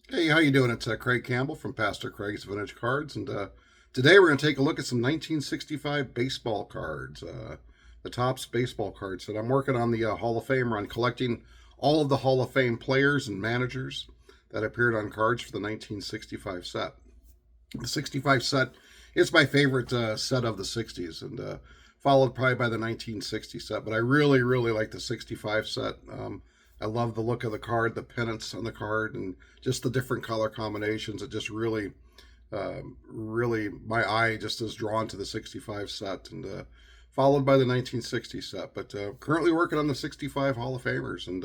Hey, how you doing? It's Craig Campbell from Pastor Craig's Vintage Cards, and today we're going to take a look at some 1965 baseball cards, the Topps baseball cards. And I'm working on the Hall of Fame run, collecting all of the Hall of Fame players and managers that appeared on cards for the 1965 set. The 65 set is my favorite set of the 60s, and followed probably by the 1960 set. But I really, really like the 65 set. I love the look of the card, the pennants on the card, and just the different color combinations. It just really, my eye just is drawn to the 65 set, and followed by the 1960 set. But currently working on the 65 Hall of Famers, and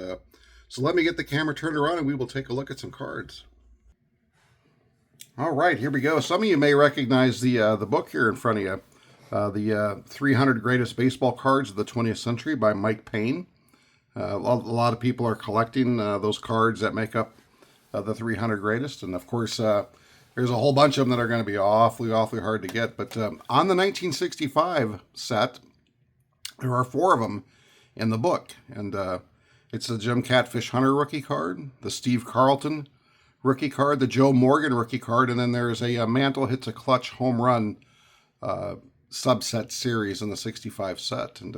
so let me get the camera turned around, and we will take a look at some cards. All right, here we go. Some of you may recognize the book here in front of you, the 300 Greatest Baseball Cards of the 20th Century by Mike Payne. A lot of people are collecting those cards that make up the 300 greatest, and of course, there's a whole bunch of them that are going to be awfully hard to get. But on the 1965 set, there are four of them in the book, and it's the Jim Catfish Hunter rookie card, the Steve Carlton rookie card, the Joe Morgan rookie card, and then there's a Mantle Hits a Clutch Home Run subset series in the 65 set. And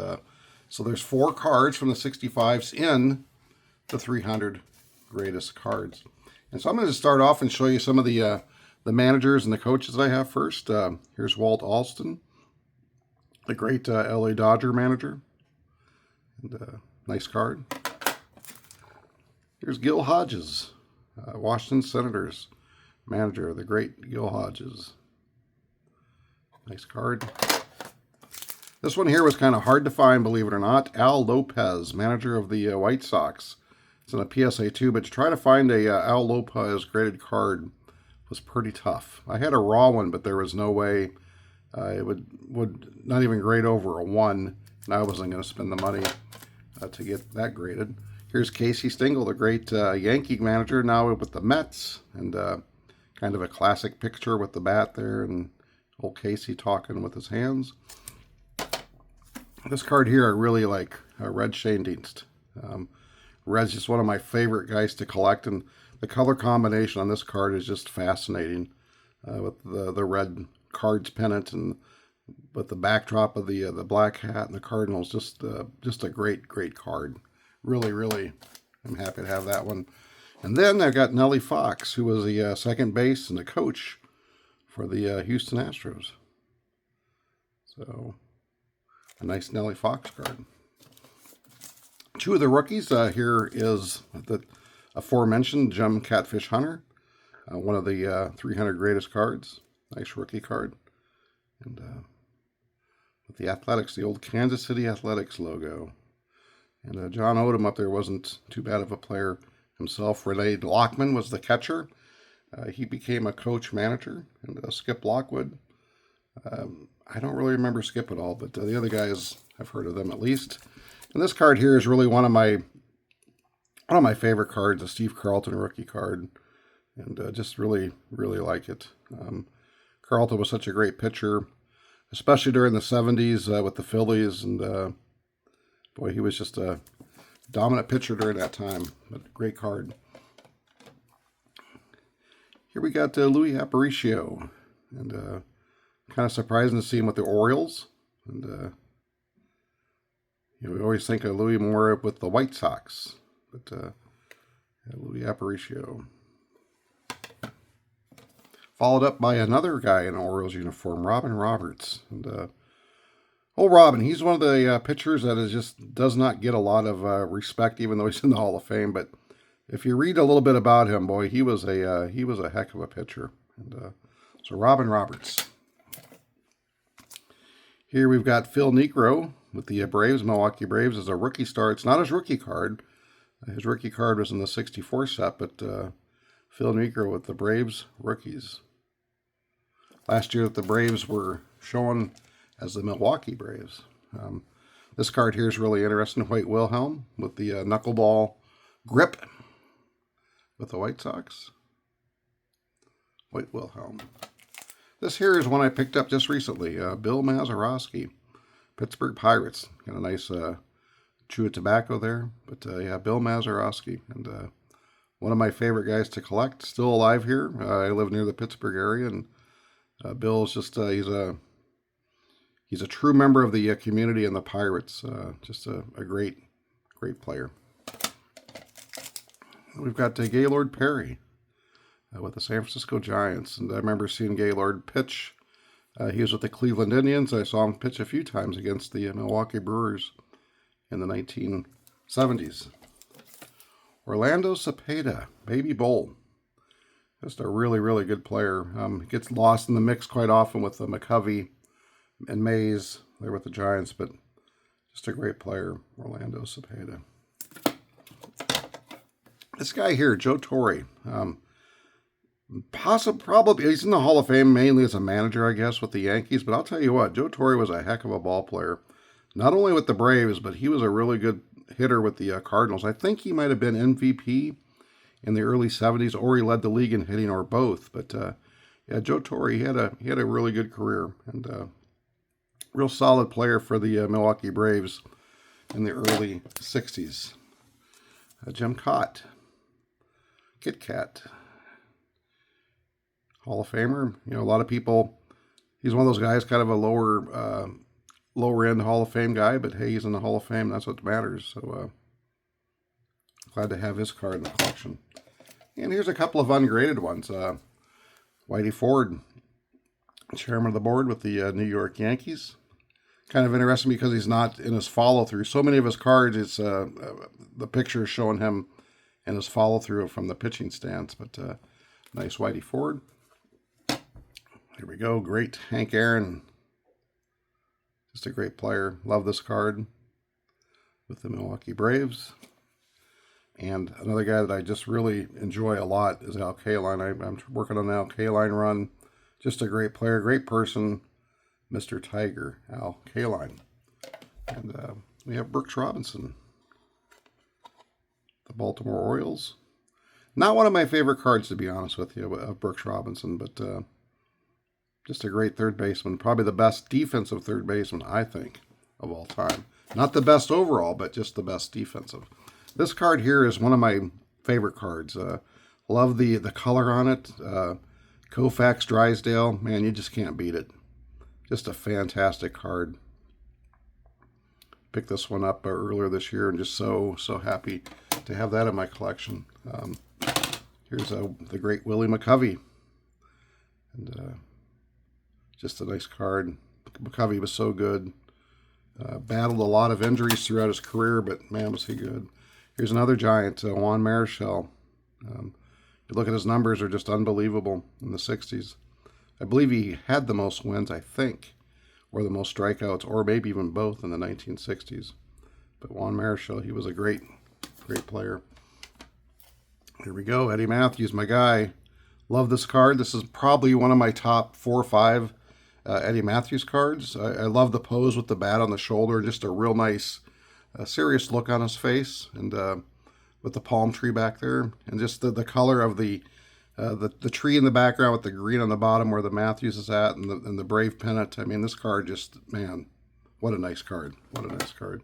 so there's four cards from the 65s in the 300 greatest cards. And so I'm going to start off and show you some of the managers and the coaches that I have first. Here's Walt Alston, the great LA Dodger manager. And nice card. Here's Gil Hodges, Washington Senators manager, the great Gil Hodges. Nice card. This one here was kind of hard to find, believe it or not. Al Lopez, manager of the White Sox. It's in a PSA 2, but to try to find a Al Lopez graded card was pretty tough. I had a raw one, but there was no way it would not even grade over a 1, and I wasn't going to spend the money to get that graded. Here's Casey Stengel, the great Yankee manager, now with the Mets, and kind of a classic picture with the bat there, and old Casey talking with his hands. This card here I really like, Red Schoendienst. Red's just one of my favorite guys to collect, and the color combination on this card is just fascinating, with the red cards pennant and with the backdrop of the black hat and the Cardinals. Just a great card. Really, I'm happy to have that one. And then I've got Nellie Fox, who was the second base and the coach for the Houston Astros. So a nice Nellie Fox card. Two of the rookies, here is the aforementioned Jim Catfish Hunter, one of the 300 greatest cards. Nice rookie card. And with the Athletics, the old Kansas City Athletics logo. And John Odom up there wasn't too bad of a player himself. Renee Lockman was the catcher. He became a coach manager. And Skip Lockwood. I don't really remember Skip at all, but the other guys, I've heard of them at least. And this card here is really one of my favorite cards, the Steve Carlton rookie card, and just really like it. Carlton was such a great pitcher, especially during the 70s with the Phillies, and boy, he was just a dominant pitcher during that time. But great card. Here we got Louis Aparicio, and kind of surprising to see him with the Orioles, and we always think of Louis more with the White Sox, but Louis Aparicio. Followed up by another guy in an Orioles uniform, Robin Roberts. And old Robin, he's one of the pitchers that does not get a lot of respect, even though he's in the Hall of Fame. But if you read a little bit about him, boy, he was a heck of a pitcher. And so Robin Roberts. Here we've got Phil Niekro with the Braves, Milwaukee Braves, as a rookie star. It's not his rookie card. His rookie card was in the 64 set, but Phil Niekro with the Braves rookies. Last year, the Braves were shown as the Milwaukee Braves. This card here is really interesting. White Wilhelm with the knuckleball grip with the White Sox. White Wilhelm. This here is one I picked up just recently. Bill Mazeroski, Pittsburgh Pirates. Got a nice chew of tobacco there. But yeah, Bill Mazeroski. And one of my favorite guys to collect. Still alive here. I live near the Pittsburgh area, and Bill is just he's a true member of the community and the Pirates. Just a great player. We've got Gaylord Perry with the San Francisco Giants, and I remember seeing Gaylord pitch. He was with the Cleveland Indians. I saw him pitch a few times against the Milwaukee Brewers in the 1970s. Orlando Cepeda, Baby Bull. Just a really good player. Gets lost in the mix quite often with McCovey and Mays. They're with the Giants, but just a great player, Orlando Cepeda. This guy here, Joe Torre. Probably, he's in the Hall of Fame mainly as a manager, I guess, with the Yankees. But I'll tell you what, Joe Torre was a heck of a ball player. Not only with the Braves, but he was a really good hitter with the Cardinals. I think he might have been MVP in the early 70s, or he led the league in hitting, or both. But yeah, Joe Torre, he had a really good career, and real solid player for the Milwaukee Braves in the early 60s. Jim Cott, Kit Kat, Hall of Famer. You know, a lot of people, he's one of those guys, kind of a lower end Hall of Fame guy, but hey, he's in the Hall of Fame. That's what matters. So glad to have his card in the collection. And here's a couple of ungraded ones. Whitey Ford, chairman of the board with the New York Yankees. Kind of interesting because he's not in his follow-through. So many of his cards, it's the picture is showing him in his follow-through from the pitching stance. But nice Whitey Ford. Here we go. Great Hank Aaron. Just a great player. Love this card with the Milwaukee Braves. And another guy that I just really enjoy a lot is Al Kaline. I'm working on an Al Kaline run. Just a great player, great person, Mr. Tiger, Al Kaline. And we have Brooks Robinson, the Baltimore Orioles. Not one of my favorite cards, to be honest with you, of Brooks Robinson, but just a great third baseman. Probably the best defensive third baseman, I think, of all time. Not the best overall, but just the best defensive. This card here is one of my favorite cards. Love the color on it. Koufax Drysdale, man, you just can't beat it. Just a fantastic card. Picked this one up earlier this year and just so happy to have that in my collection. Here's the great Willie McCovey. And just a nice card. McCovey was so good. Battled a lot of injuries throughout his career, but man, was he good. Here's another Giant, Juan Marichal. You look at his numbers, are just unbelievable in the 60s. I believe he had the most wins, I think, or the most strikeouts, or maybe even both in the 1960s. But Juan Marichal, he was a great player. Here we go, Eddie Matthews, my guy. Love this card. This is probably one of my top 4 or 5 Eddie Matthews cards. I love the pose with the bat on the shoulder, just a real nice, serious look on his face, and with the palm tree back there, and just the color of the tree in the background with the green on the bottom where the Matthews is at, and the Brave pennant. I mean, this card just, man, what a nice card. What a nice card.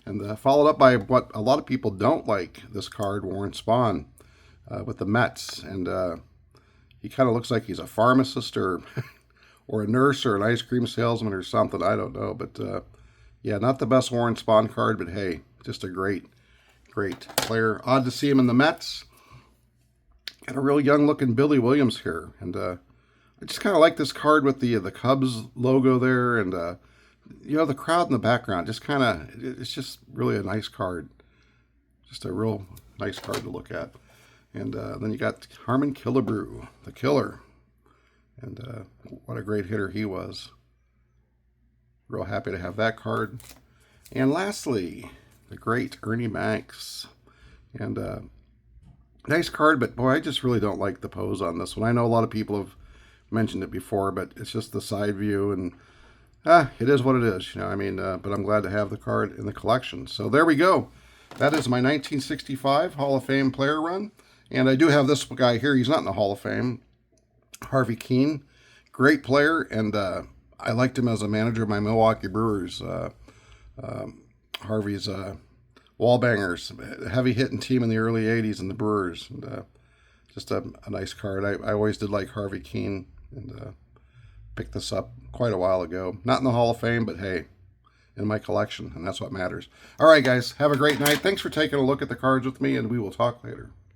And followed up by what a lot of people don't like, this card, Warren Spahn, with the Mets. And he kind of looks like he's a pharmacist or or a nurse or an ice cream salesman or something. I don't know. But yeah, not the best Warren Spahn card, but hey, just a great player. Odd to see him in the Mets. Got a real young-looking Billy Williams here. And I just kind of like this card with the Cubs logo there. And, you know, the crowd in the background. Just kind of, it's just really a nice card. Just a real nice card to look at. And then you got Harmon Killebrew, the killer. And what a great hitter he was. Real happy to have that card. And lastly, the great Ernie Banks. And nice card, but boy, I just really don't like the pose on this one. I know a lot of people have mentioned it before, but it's just the side view, and it is what it is, you know. I mean, but I'm glad to have the card in the collection. So there we go. That is my 1965 Hall of Fame player run. And I do have this guy here. He's not in the Hall of Fame. Harvey Keene, great player, and I liked him as a manager of my Milwaukee Brewers. Harvey's, well, wall bangers, heavy hitting team in the early 80s in the Brewers. And just a nice card. I always did like Harvey Keene, and picked this up quite a while ago. Not in the Hall of Fame, but hey, in my collection, and that's what matters. All right, guys, have a great night. Thanks for taking a look at the cards with me, and we will talk later.